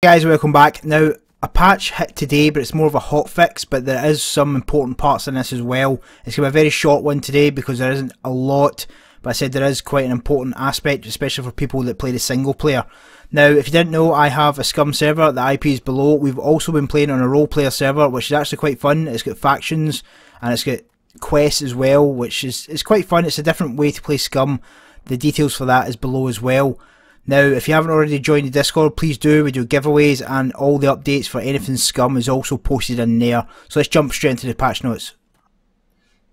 Hey guys, welcome back. Now, a patch hit today, but it's more of a hot fix, but there is some important parts in this as well. It's going to be a very short one today because there isn't a lot, but I said there is quite an important aspect, especially for people that play the single player. Now, if you didn't know, I have a Scum server, the IP is below. We've also been playing on a role player server, which is actually quite fun. It's got factions, and it's got quests as well, which is quite fun. It's a different way to play Scum. The details for that is below as well. Now, if you haven't already joined the Discord, please do. We do giveaways and all the updates for anything Scum is also posted in there. So let's jump straight into the patch notes.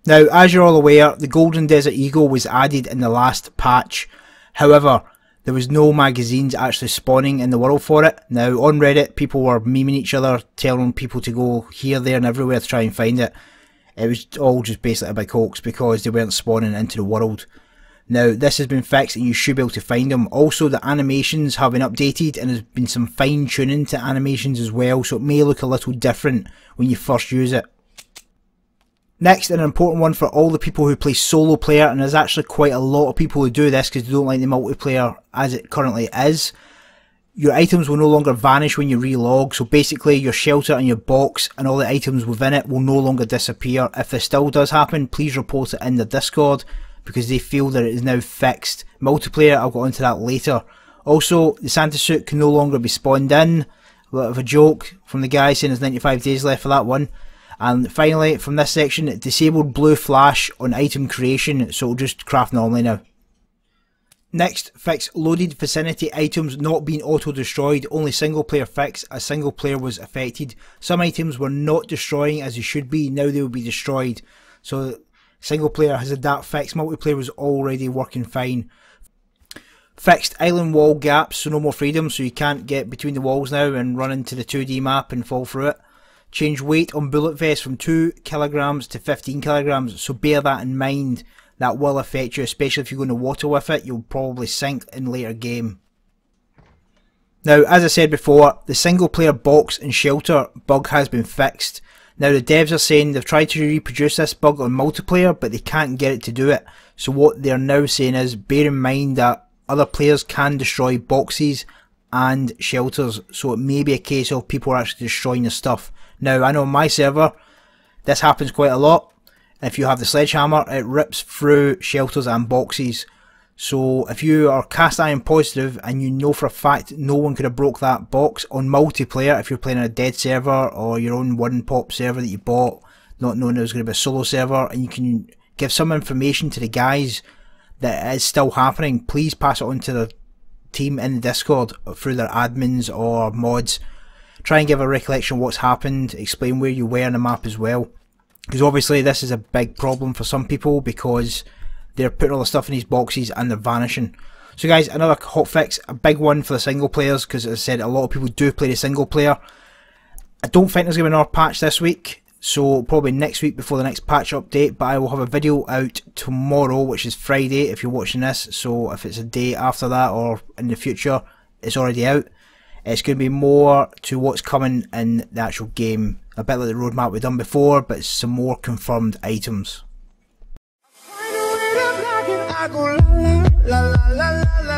Now, as you're all aware, the Golden Desert Eagle was added in the last patch. However, there was no magazines actually spawning in the world for it. Now, on Reddit, people were memeing each other, telling people to go here, there and everywhere to try and find it. It was all just basically a big hoax because they weren't spawning into the world. Now, this has been fixed and you should be able to find them. Also, the animations have been updated and there's been some fine tuning to animations as well, so it may look a little different when you first use it. Next, an important one for all the people who play solo player, and there's actually quite a lot of people who do this because they don't like the multiplayer as it currently is. Your items will no longer vanish when you relog, so basically your shelter and your box and all the items within it will no longer disappear. If this still does happen, please report it in the Discord, because they feel that it is now fixed. Multiplayer, I'll go into that later. Also, the Santa suit can no longer be spawned in. A bit of a joke from the guy saying there's 95 days left for that one. And finally, from this section, disabled blue flash on item creation, so it'll just craft normally now. Next, fix loaded vicinity items not being auto-destroyed. Only single player fix, as single player was affected. Some items were not destroying as they should be, now they will be destroyed. So single player has had that fixed, multiplayer was already working fine. Fixed island wall gaps, so no more freedom, so you can't get between the walls now and run into the 2D map and fall through it. Change weight on bullet vests from 2 kilograms to 15 kilograms, so bear that in mind. That will affect you, especially if you go in the water with it, you'll probably sink in later game. Now, as I said before, the single player box and shelter bug has been fixed. Now, the devs are saying they've tried to reproduce this bug on multiplayer, but they can't get it to do it. So what they're now saying is, bear in mind that other players can destroy boxes and shelters, so it may be a case of people are actually destroying the stuff. Now, I know on my server, this happens quite a lot. If you have the sledgehammer, it rips through shelters and boxes. So if you are cast iron positive and you know for a fact no one could have broke that box on multiplayer, if you're playing on a dead server or your own one pop server that you bought, not knowing it was going to be a solo server, and you can give some information to the guys that it is still happening, please pass it on to the team in the Discord through their admins or mods. Try and give a recollection of what's happened, explain where you were on the map as well. Because obviously this is a big problem for some people because they're putting all the stuff in these boxes and they're vanishing. So guys, another hotfix, a big one for the single players, because as I said, a lot of people do play the single player. I don't think there's going to be another patch this week, so probably next week before the next patch update, but I will have a video out tomorrow, which is Friday if you're watching this, so if it's a day after that or in the future, it's already out. It's going to be more to what's coming in the actual game, a bit like the roadmap we've done before, but some more confirmed items. I go la la la la la la.